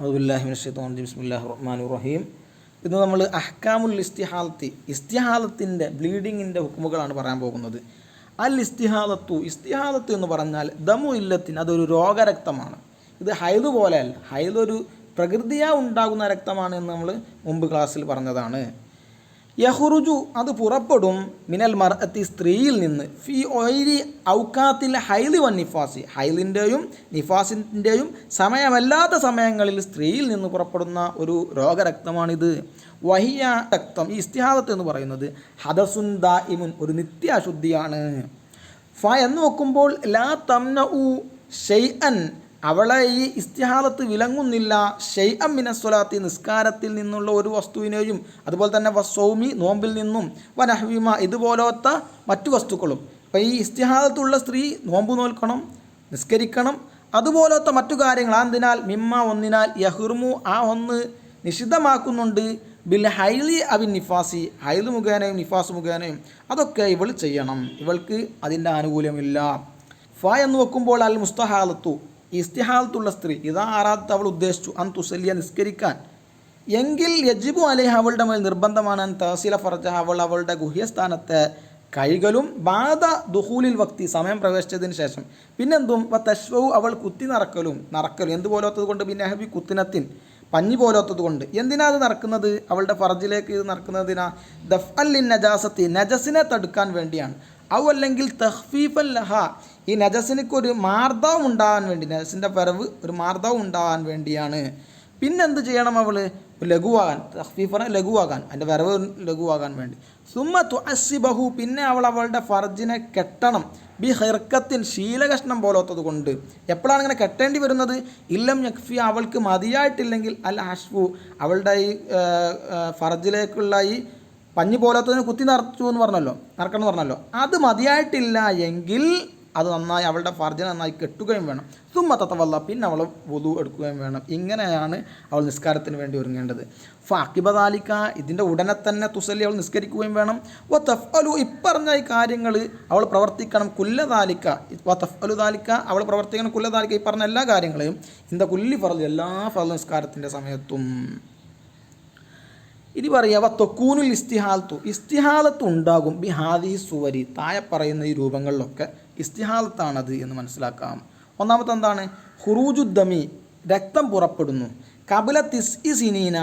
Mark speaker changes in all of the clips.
Speaker 1: അഊദുബില്ലാഹി മിനശ്ശൈത്വാനിർ റജീം ബിസ്മില്ലാഹിർ റഹ്മാനിർ റഹീം. ഇന്ന് നമ്മൾ അഹ്കാമുൽ ഇസ്തിഹാലത്തിൻ്റെ ബ്ലീഡിങ്ങിൻ്റെ ഹുക്കുമുകളാണ് പറയാൻ പോകുന്നത്. അൽ ഇസ്തിഹാലത്ത് എന്ന് പറഞ്ഞാൽ ദമു ഇല്ലത്തിന്, അതൊരു രോഗരക്തമാണ്. ഇത് ഹൈദ് പോലെയല്ല, ഹൈദ് ഒരു പ്രകൃതിയാ ഉണ്ടാകുന്ന രക്തമാണ് എന്ന് നമ്മൾ മുമ്പ് ക്ലാസ്സിൽ പറഞ്ഞതാണ്. യഹ്റുജു, അത് പുറപ്പെടും, മിനൽ മർഅത്തി, സ്ത്രീയിൽ നിന്ന്, ഫി ഒയ്രി ഔക്കാത്തിൽ ഹൈദ് വൻ നിഫാസി, ഹൈദിൻ്റെയും നിഫാസിൻ്റെയും സമയമല്ലാത്ത സമയങ്ങളിൽ സ്ത്രീയിൽ നിന്ന് പുറപ്പെടുന്ന ഒരു രോഗരക്തമാണിത്. വഹിയ രക്തം, ഈ ഇസ്തിഹാദത്ത് എന്ന് പറയുന്നത് ഹദസുൻ ദായിമുൻ, ഒരു നിത്യാശുദ്ധിയാണ്. എന്ന് നോക്കുമ്പോൾ ലാ തംനഉ ഷൈഅൻ, അവളെ ഈ ഇസ്തിഹാദത്ത് വിലങ്ങുന്നില്ല, ഷൈഅൻ മിനസ്വലാത്തി, നിസ്കാരത്തിൽ നിന്നുള്ള ഒരു വസ്തുവിനെയും, അതുപോലെ തന്നെ വസ്സൗമി, നോമ്പിൽ നിന്നും, വനഹ്വിമ, ഇതുപോലത്തെ മറ്റു വസ്തുക്കളും. അപ്പോൾ ഈ ഇസ്തിഹാദത്തുള്ള സ്ത്രീ നോമ്പ് നോൽക്കണം, നിസ്കരിക്കണം, അതുപോലത്തെ മറ്റു കാര്യങ്ങൾ. എന്തിനാൽ മിമ്മ, ഒന്നിനാൽ, യഹ്റുമു, ആ ഒന്ന് നിഷിദ്ധമാക്കുന്നുണ്ട്, ബിൽ ഹൈലി അവിൻ നിഫാസി, ഹൈല് മുഖേനയും നിഫാസ് മുഖേനയും, അതൊക്കെ ഇവൾ ചെയ്യണം, ഇവൾക്ക് അതിൻ്റെ ആനുകൂല്യമില്ല. എന്ന് വെക്കുമ്പോൾ അൽ മുസ്തഹാലത്തു, ഇസ്തിഹാലത്തുള്ള സ്ത്രീ, ഇതാ ആറാത്ത്, അവൾ ഉദ്ദേശിച്ചു, അൻ തുസല്ലിയ, നിസ്കരിക്കാൻ, എങ്കിൽ യജിബു അലൈഹ, അവളുടെ മേൽ നിർബന്ധമാണ്, അൻ തഹസില ഫർജ, അവളുടെ ഗുഹ്യസ്ഥാനത്തെ കൈകളും, ബാദ ദുഹൂലിൽ വക്തി, സമയം പ്രവേശിച്ചതിന് ശേഷം, പിന്നെന്തും തശ്വു, അവൾ കുത്തി നടക്കലും, എന്തുപോലത്തത് കൊണ്ട്, പിന്നെ ഹബി കുത്തിനത്തിൻ, പഞ്ഞി പോലത്തത് കൊണ്ട്. എന്തിനാ അത് നടക്കുന്നത്? അവളുടെ ഫർജിലേക്ക് ഇത് നടക്കുന്നതിനാ ദഫ് അല്ലിൻ നജാസത്തി, നജസിനെ തടുക്കാൻ വേണ്ടിയാണ്. ഔ അല്ലെങ്കിൽ തഖ്ഫീഫൽ ലഹ, ഈ നജസിനൊരു മാർദ്ദവം ഉണ്ടാകാൻ വേണ്ടി, നജസിൻ്റെ വരവ് ഒരു മാർദ്ദവം ഉണ്ടാകാൻ വേണ്ടിയാണ്. പിന്നെന്ത് ചെയ്യണം? അവൾ ലഘുവാകാൻ, തഖ്ഫീഫന ലഘുവാകാൻ, അതിൻ്റെ വരവ് ലഘുവാകാൻ വേണ്ടി. സുമ്മ തുഅസ്സിബഹു, പിന്നെ അവളുടെ ഫർജിനെ കെട്ടണം, ബി ഹിർക്കത്തിൻ, ശീലകഷ്ണം പോലത്തത് കൊണ്ട്. എപ്പോഴാണ് ഇങ്ങനെ കെട്ടേണ്ടി വരുന്നത്? ഇല്ലം യക്ഫി, അവൾക്ക് മതിയായിട്ടില്ലെങ്കിൽ, അൽ ഹഷ്ഫു, അവളുടെ ഈ ഫർജിലേക്കുള്ള ഈ പഞ്ഞി പോലത്തതിന് കുത്തി നടക്കണം എന്ന് പറഞ്ഞല്ലോ, അത് മതിയായിട്ടില്ല എങ്കിൽ അത് നന്നായി, അവളുടെ ഫർജിനെ നന്നായി കെട്ടുകയും വേണം. സുമ്മ തതവല്ല, പിന്നെ അവൾ വുദു എടുക്കുകയും വേണം. ഇങ്ങനെയാണ് അവൾ നിസ്കാരത്തിന് വേണ്ടി ഒരുങ്ങേണ്ടത്. ഫാക്കിബദാലിക്ക, ഇതിൻ്റെ ഉടനെ തന്നെ തുസല്ലി, അവൾ നിസ്കരിക്കുകയും വേണം. വ തഫ്അലു, ഇപ്പറഞ്ഞ ഈ കാര്യങ്ങൾ അവൾ പ്രവർത്തിക്കണം. കുല്ലദാലിക്ക, വ തഫ്അലു ദാലിക്ക, അവൾ പ്രവർത്തിക്കണം. കുല്ലദാലിക്ക, ഈ പറഞ്ഞ എല്ലാ കാര്യങ്ങളെയും, ഇന്ത കുല്ലി ഫർദ്, എല്ലാ ഫർദ് നിസ്കാരത്തിൻ്റെ സമയത്തും. ഇനി പറയുക തൊക്കൂനുൽ ഇസ്തിഹാലത്ത് ഉണ്ടാകും, ബി ഹാദിഹി സുവരി, താഴെ പറയുന്ന ഈ രൂപങ്ങളിലൊക്കെ ഇസ്തിഹാലത്താണത് എന്ന് മനസ്സിലാക്കാം. ഒന്നാമത്തെ എന്താണ്? ഹുറൂജുദ്ദമി, രക്തം പുറപ്പെടുന്നു, കബല തിസ്ഇ സിനീന,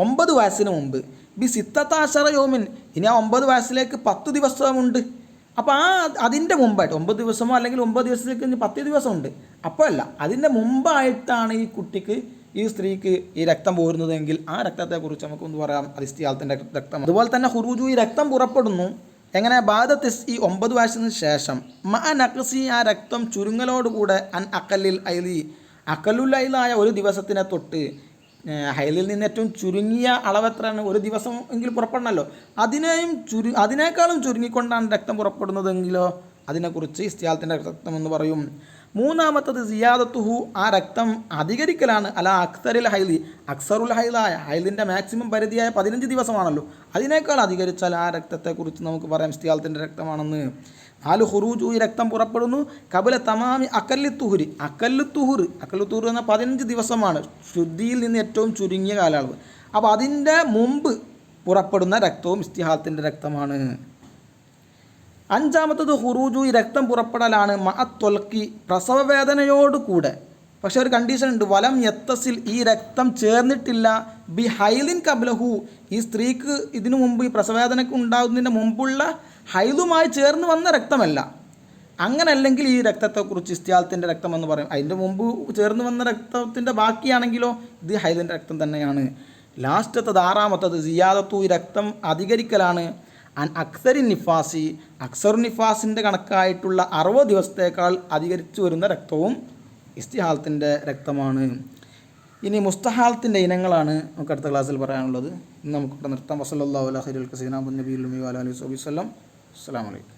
Speaker 1: 9 വയസ്സിന് മുമ്പ്, ബി സിത്തത്താശറ യോമിൻ, ഇനി ആ 9 വയസ്സിലേക്ക് 10 ദിവസമുണ്ട്. അപ്പോൾ അതിൻ്റെ മുമ്പായിട്ട് 9 ദിവസമോ അല്ലെങ്കിൽ 9 ദിവസത്തേക്ക് 10 ദിവസമുണ്ട്, അപ്പോൾ അല്ല, അതിൻ്റെ മുമ്പായിട്ടാണ് ഈ കുട്ടിക്ക്, ഈ സ്ത്രീക്ക് ഈ രക്തം പോരുന്നതെങ്കിൽ ആ രക്തത്തെക്കുറിച്ച് നമുക്കൊന്ന് പറയാം. അത് ഇസ്തിഹാലത്തിൻ്റെ രക്തം. അതുപോലെ തന്നെ ഹുറൂജു, ഈ രക്തം പുറപ്പെടുന്നു എങ്ങനെ? ബാദത്തിസ്, 9 വയസ്സിന് ശേഷം, മ നഖ്സി, ആ രക്തം ചുരുങ്ങലോടുകൂടെ, അൻ അക്കല്ലിൽ ഐലി, അക്കല്ലുൽ ഐലായ ഒരു ദിവസത്തിനെ തൊട്ട്, ഹൈലിൽ നിന്ന് ഏറ്റവും ചുരുങ്ങിയ അളവെത്രയാണ്? ഒരു ദിവസം എങ്കിലും പുറപ്പെടണമല്ലോ, അതിനേക്കാളും ചുരുങ്ങിക്കൊണ്ടാണ് രക്തം പുറപ്പെടുന്നതെങ്കിലോ അതിനെക്കുറിച്ച് ഇസ്തിഹാലത്തിൻ്റെ രക്തം എന്ന് പറയും. മൂന്നാമത്തത് സിയാദത്തുഹു, ആ രക്തം അധികരിക്കലാണ്, അല അക്സറുൽ ഹൈലായ, ഹൈലിൻ്റെ മാക്സിമം പരിധിയായ 15 ദിവസമാണല്ലോ, അതിനേക്കാൾ അധികരിച്ചാൽ ആ രക്തത്തെക്കുറിച്ച് നമുക്ക് പറയാം ഇസ്തിഹാലത്തിൻ്റെ രക്തമാണെന്ന്. 4 ഹുറൂജു, ഈ രക്തം പുറപ്പെടുന്നു, കബല തമാമി അക്കല്ലുത്തുഹുർ എന്ന 15 ദിവസമാണ് ശുദ്ധിയിൽ നിന്ന് ഏറ്റവും ചുരുങ്ങിയ കാലയളവ്. അപ്പോൾ അതിൻ്റെ മുമ്പ് പുറപ്പെടുന്ന രക്തവും ഇസ്തിഹാലത്തിൻ്റെ രക്തമാണ്. അഞ്ചാമത്തത് ഹുറൂജു, ഈ രക്തം പുറപ്പെടലാണ്, മഅത്തൊൽക്കി, പ്രസവവേദനയോടുകൂടെ. പക്ഷെ ഒരു കണ്ടീഷൻ ഉണ്ട്, വലം യത്തസിൽ, ഈ രക്തം ചേർന്നിട്ടില്ല, ബി ഹൈലിൻ കബ്ലഹു, ഈ സ്ത്രീക്ക് ഇതിനു മുമ്പ് ഈ പ്രസവവേദനയ്ക്ക് ഉണ്ടാകുന്നതിന് മുമ്പുള്ള ഹൈലുമായി ചേർന്ന് വന്ന രക്തമല്ല. അങ്ങനല്ലെങ്കിൽ ഈ രക്തത്തെക്കുറിച്ച് ഇസ്തിഹാലത്തിൻ്റെ രക്തം എന്ന് പറയും. അതിൻ്റെ മുമ്പ് ചേർന്ന് വന്ന രക്തത്തിൻ്റെ ബാക്കിയാണെങ്കിലോ ഇത് ഹൈലിൻ്റെ രക്തം തന്നെയാണ്. ലാസ്റ്റത്തത് 6-ാമത്തത് സിയാദത്തു, ഈ രക്തം അധികരിക്കലാണ്, അൻ അക്സറിൻ നിഫാസി, നിഫാസിൻ്റെ കണക്കായിട്ടുള്ള 60 ദിവസത്തേക്കാൾ അധികരിച്ചു വരുന്ന രക്തവും ഇസ്തിഹാലത്തിൻ്റെ രക്തമാണ്. ഇനി മുസ്തഹാലത്തിൻ്റെ ഇനങ്ങളാണ് നമുക്ക് അടുത്ത ക്ലാസ്സിൽ പറയാനുള്ളത്. ഇന്ന് നമുക്ക് നിർത്താം. വസല്ലല്ലാഹു അലാ ഖൈറിൽ കസീന നബിയിൽ ഉമ്മി വഅലാ അലിഹി വസല്ലം. അസ്സലാമു അലൈക്കും.